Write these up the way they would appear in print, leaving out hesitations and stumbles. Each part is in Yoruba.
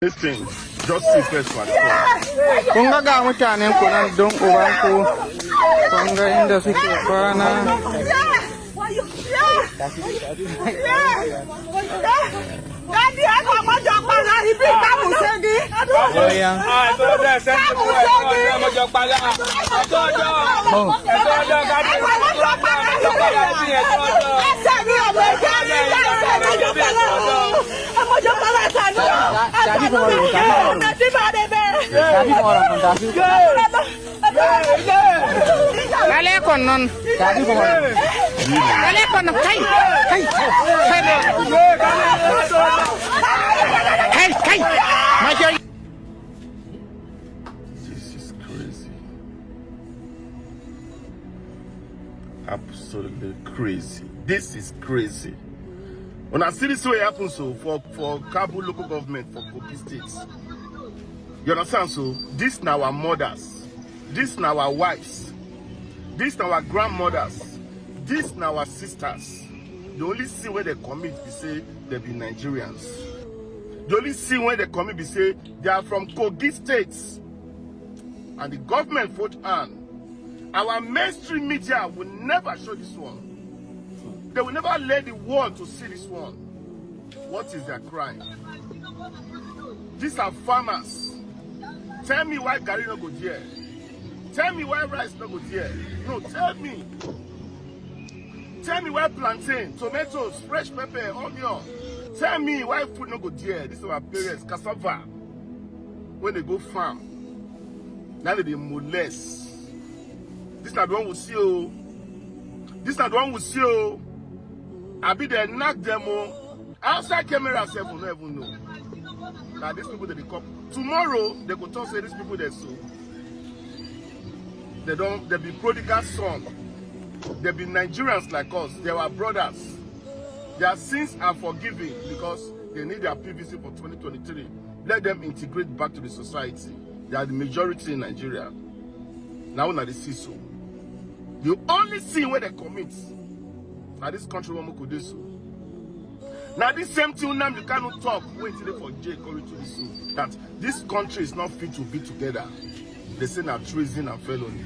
Listen, just see first one. Kunga ga mutanen ku nan don ubanku kunga inda suke kwana. Daddy, I got my job back. He been back with Sandy. Dale con non. Dale con non. Hey. This is crazy. Absolutely crazy. This is crazy. When I see this way happen, so for Kabul local government, for Kogi states, you understand? So this now our mothers, this now our wives, this now our grandmothers, this now our sisters. The only sin where they commit, they say they be Nigerians. The only sin when they commit, they say they are from Kogi states. And the government vote on. Our mainstream media will never show this one. They will never let the world to see this one. What is their crime? These are farmers. Tell me why Gary no go there. Tell me why rice no go there. No, tell me. Tell me why plantain, tomatoes, fresh pepper, onion. Tell me why food no go there. These are our parents, cassava. When they go farm, now they molest. This not the one we see. Oh. This not the one we see. Oh. I be there knock them all. Outside camera self will never know. Now these people that they come tomorrow, they go talk say these people they so. They be prodigal son. They be Nigerians like us. They are brothers. Their sins are forgiven because they need their PVC for 2023. Let them integrate back to the society. They are the majority in Nigeria. Now they see so. The only sin where they commit. Now this country won't could do so. Now this same thing now you cannot talk. Wait till they for J Corey to this so that this country is not fit to be together. They say now treason and felony.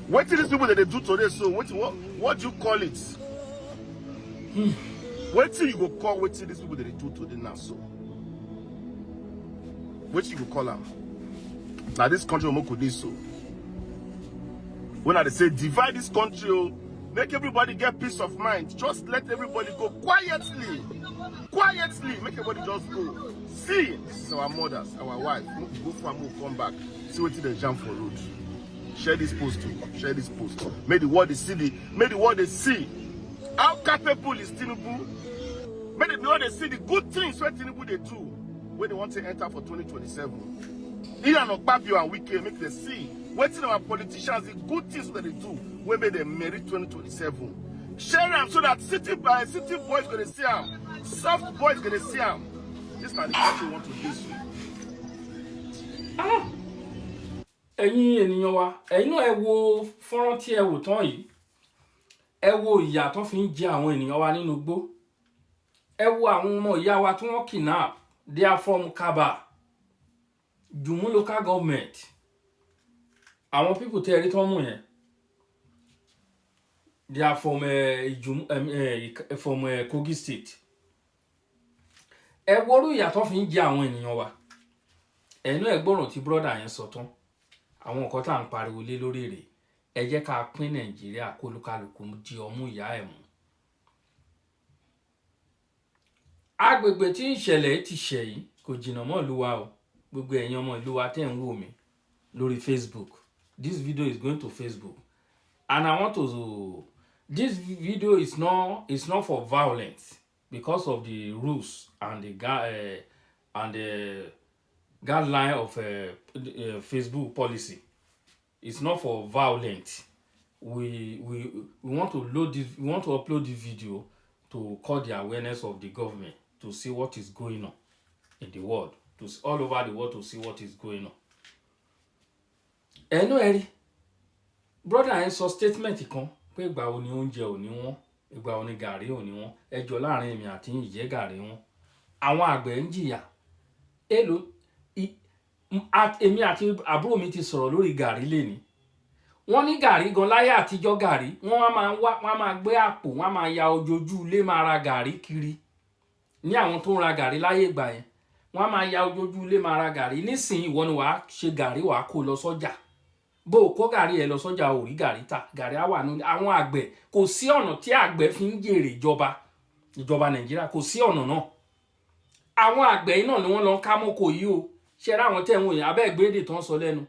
What till these people that they do today so what do you call it? What till you go call what till these people that they do today now so? What you go call them? Now this country won't could do so. When they say divide this country, make everybody get peace of mind. Just let everybody go quietly. Quietly. Make everybody just go. See, this is our mothers, our wives. Go for and come back. See what they jump for road. Share this post too. Share this post. Make the world see. Make the world see. How capable is Tinubu? Make the world see the good things what Tinubu they do when they want to enter for 2027. Ian Okpabio and Wike make them see. Waiting our politicians, the good things that they do, when they merit 2027. Share them so that city boys gonna see them, soft boys gonna see them. This is not the country we want to do. Ẹ̀yin ènìyàn wa, ẹ̀yin náà ẹ wo fọ́nrán tí ẹ wò tán yìí. Ẹ wo ìyà tó fi ń jẹ àwọn ènìyàn wa nínú igbó. Ẹ wo àwọn ọmọ ìyá wa tí wọ́n kidnap. They are from Kaaba, Jumu local government. Àwọn people tẹ́ rí tán mú yẹn. They are from Kogi state. Ẹ wo orú ìyà tó fi ń jẹ àwọn ènìyàn wa. Ẹnu ẹ gbọ́ràn tí brother yẹn sọ tán. Àwọn nǹkan tá ń pariwo lé lórí rẹ̀. Ẹ jẹ́ ká pín Nàìjíríà kó lúkálùkù di ọmú ìyá ẹ̀ mú. Agbègbè tí ìṣẹ̀lẹ̀ ti ṣẹ̀ yìí kò jìnnà mọ́ ìlú wa o. Gbogbo ẹ̀yin ọmọ ìlú wa tẹ́ ń wò mí lórí Facebook. This video is going to Facebook, and I want to. This video is not for violence because of the rules and the guideline of Facebook policy. It's not for violence. We want to load this. We want to upload this video to call the awareness of the government to see what is going on in the world, to all over the world to see what is going on. Ẹnu ẹ̀rí brother yẹn sọ statement kan pé ìgbà wo ni oúnjẹ ò ní wọ́n, ìgbà wo ni gàrí ò ní wọ́n, ẹjọ́ láàrin èmi àti ìjẹ́ gàrí wọn. Àwọn àgbẹ̀ ń jìyà, èlò èmi àti àbúrò mi ti sọ̀rọ̀ lórí gàrí lẹ́ni wọ́n ní gàrí gan láyé àtijọ́ gàrí wọ́n máa gbé àpò wọ́n máa ya ojojú ilé máa ra gàrí kiri ní àwọn tó ń ra gàrí láyé ìgbà yẹn wọ́n máa ya ojojú ilé máa ra gàrí nísìnyí ìwọ ni wàá ṣe gàrí wàá kó lọ sọ́jà bó o kó gàrí ẹ lọ sọ́jà ò rí gàrí tà gàrí á wà ní àwọn àgbẹ̀ kò sí ọ̀nà tí àgbẹ̀ fi ń jèrè ìjọba Nàìjíríà kò sí ọ̀nà náà àwọn àgbẹ̀ yìí náà ni wọ́n lọ ń ká mọ́kò yìí o ṣe ra àwọn tẹ̀wọ̀n yẹn abẹ́ ìgbéde tó ń sọ lẹ́nu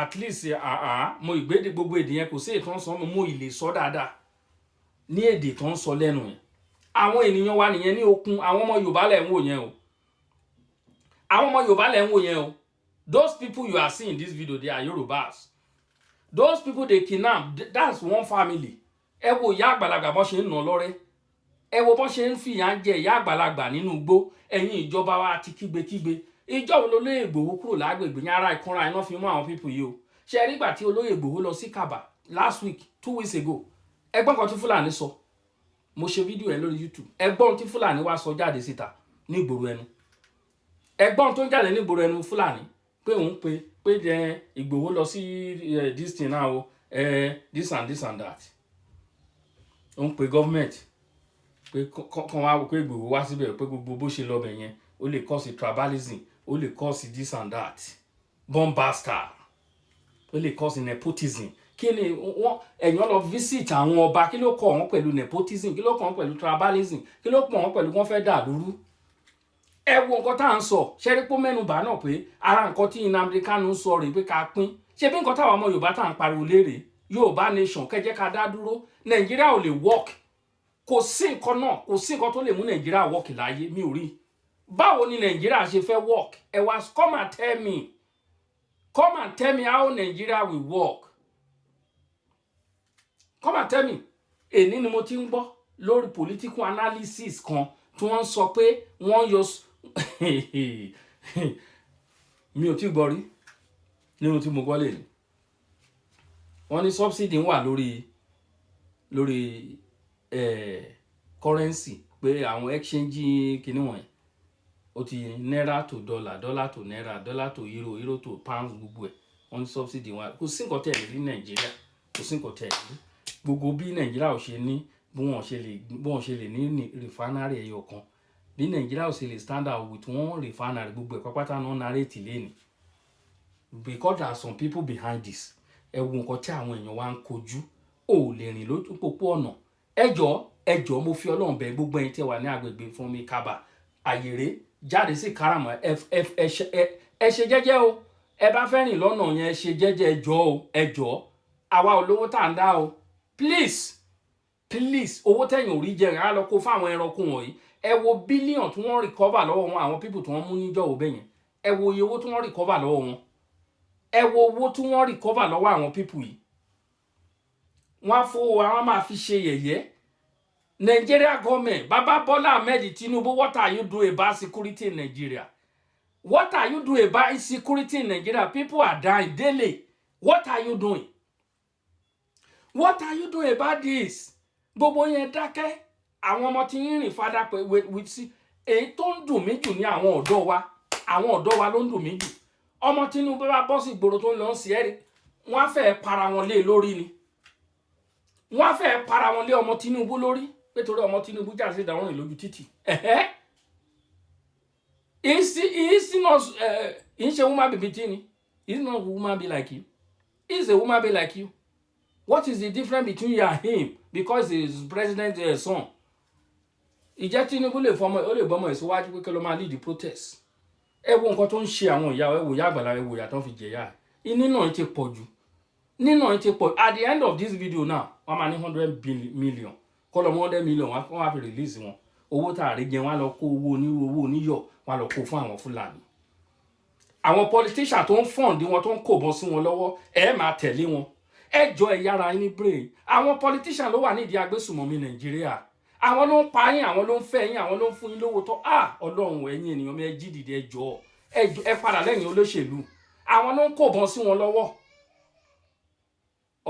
at least mo ìgbéde gbogbo èdè yẹn kò sí ètò ń sọ mo ìlè sọ dáadáa ní èdè tó ń sọ lẹ́nu yẹn àwọn ènìyàn wa nìyẹn ní okun àwọn ọmọ Yorùbá lẹ̀ ń wò yẹn o àwọn ọmọ Yorùbá lẹ̀ ń wò yẹn o those people you are seeing in this video they are Yorùbás those people they kidnap that's one family ẹ wo ìyá àgbàlagbà bọ́n ṣe ń nà lọ́rẹ́ ẹ wo bọ́n ṣe ń fìyà jẹ ìyá àgbàlagbà nínú igbó ẹ̀yin ìjọba wa ti kígbekígbe ìjọ wo lolóyè Ìgbòho kúrò lágbègbè ní ara ìkúnra iná fi mú àwọn pípù yìí o ṣe nígbà tí olóyè Ìgbòho lọ sí Kaaba last week 2 weeks ago ẹgbọ́n kan tí Fúlàní sọ mo ṣe fídíò ẹ lórí YouTube ẹgbọ́n tí Fúlàní wá sọ jáde síta ní ìgboro ẹnu ẹgbọ́n tó ń jáde ní ìgboro ẹnu Fúlàní pé òun pé jẹ Ìgbòho lọ sí this thing now this and that òun pe government pé kàn wá pé Ìgbòho wá síbẹ̀ pé gbogbo bó ṣe lọ bẹ̀ yẹn ó lè cause tribalism ó lè cause this and that bombastar ó lè cause nepotism kí ni wọ́n ẹ̀yàn lọ visit àwọn ọba kí ló kọ́ wọn pẹ̀lú nepotism kí ló kọ́ wọn pẹ̀lú tribalism kí ló pọ̀ wọn pẹ̀lú wọ́n fẹ́ dà lóru ẹ wo nǹkan tá à ń sọ ṣẹ́rí pé mẹ́nubà náà pé ara nǹkan tí Nnamdi Kanu sọ rèé pé ká pín ṣé bí nǹkan táwọn ọmọ Yorùbá tá à ń pariwo léèrè Yorùbá nation kẹjẹ ká dá dúró Nàìjíríà ò lè work kò sí nǹkan náà kò sí nǹkan tó lè mú Nàìjíríà work láyé mi ò rí báwo ni Nàìjíríà ṣe fẹ́ work ẹ wá come and tell me how Nigeria will work come and tell me èní ni mo ti ń gbọ́ lórí political analysis kan tí wọ́n sọ pé wọ́n yọ mi ò tí gbọ́ rí nínú tí mo gbọ́ lè ní wọ́n ní subsidy wà lórí currency pé àwọn exchange kìíní wọ̀nyí ó ti náírà to dollar dollar to náírà dollar to euro euro to pounds gbogbo ẹ̀ wọ́n ní subsidy wà kò sí nǹkan tẹ̀lé ní Nàìjíríà kò sí nǹkan tẹ̀lé gbogbo bí Nàìjíríà ò ṣe ní bí wọ́n ṣe lè ní refinery ẹyọ kan bí Nàìjíríà ò ṣe lè stand out with one refinery gbogbo ẹ̀ pápátá náà narrate lẹ́nu because there are some people behind this ẹ wo nǹkan tí àwọn èèyàn wa ń kojú ò lè rìn lójú pópó ọ̀nà ẹjọ́ mo fi Ọlọ́run bẹ̀ gbogbo ẹ̀yin tẹ́ wà ní agbègbè fún mi Kaaba àyèrè jáde sí Káràmọ́ ẹ ṣe jẹ́jẹ́ o ẹ bá fẹ́ rìn lọ́nà yẹn ṣe jẹ́jẹ́ ẹjọ́ àwa olówó tá ń dá o please owó tẹ̀yìn ò rí jẹ rà á lọ kó fáwọn ẹranko wọ̀nyí ẹ wo bílíọ̀n tí wọ́n recover lọ́wọ́ wọn àwọn people tí wọ́n mú níjọ́ òbẹ̀ yẹn ẹ wo iye owó tí wọ́n recover lọ́wọ́ wọn ẹ wo owó tí wọ́n recover lọ́wọ́ àwọn people yìí wọ́n á fowó àwọn máa fi ṣe yẹ̀yẹ́ Nigeria government Baba Bola Ahmed Tinubu what are you doing about security in Nigeria what are you doing about insecurity in Nigeria people are dying daily what are you doing about this gbogbo yẹn dákẹ́ àwọn ọmọ tí ń rìn fada pé with èyí tó ń dùn mí jù ní àwọn ọ̀dọ́ wa ló ń dùn mí jù ọmọ Tinubu bá bọ́ sí ìgboro tó ń lọ sí ẹ̀rí wọ́n á fẹ́ para wọn lé lórí ni wọ́n á fẹ́ para wọn lé ọmọ Tinubu lórí nítorí ọmọ Tinubu jà sí ìdáwọn rìn lójú títì he's a woman baby tini he's not a woman be like you he's a woman be like you what is the difference between you and him because he is president's son ìjẹ́ Tinubu lè fọmọ ó lè bọ́mọ ìsíwájú pé kí ló máa lead the protest ẹ wo nǹkan tó ń ṣe àwọn ìyá ẹ wò ìyá àgbàlá ẹ wò ìyá tó ń fi jẹ̀yà nínú ẹ̀ ti pọ̀ jù at the end of this video now wọ́n máa ní 100 million kọ́lọ́mọ́ 100 million wọ́n wá fi release wọn owó tààrí jẹ wọ́n á lọ kó owó oníyọ̀ wọ́n á lọ kó fún àwọn Fúlàní àwọn politician tó ń fund wọn tó ń kó bọ́ sí wọn lọ́wọ́ ẹ máa tẹ̀lé wọn ẹjọ́ ẹ yára ní brain àwọn politician ló wà nídìí agbésùmọ̀mí Nàìjíríà àwọn ló ń pa yín àwọn ló ń fẹ́ yín àwọn ló ń fún yín lówó tó Ọlọ́run ẹ̀yin ènìyàn mi ẹ jí dìde ẹjọ́ ẹ padà lẹ́yìn olóṣèlú àwọn ló ń kó bọ́ sí wọn lọ́wọ́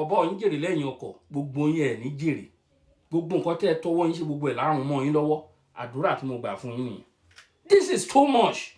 ọ̀bọ yín jèrè lẹ́yìn ọkọ̀ gbogbo yín ẹ̀ ní jèrè gbogbo nǹkan tẹ́ ẹ tọwọ́ yín ṣe gbogbo ẹ̀ lárùn mọ́ yín lọ́wọ́ àdúrà tí mo gbà fún yín nìyẹn this is too much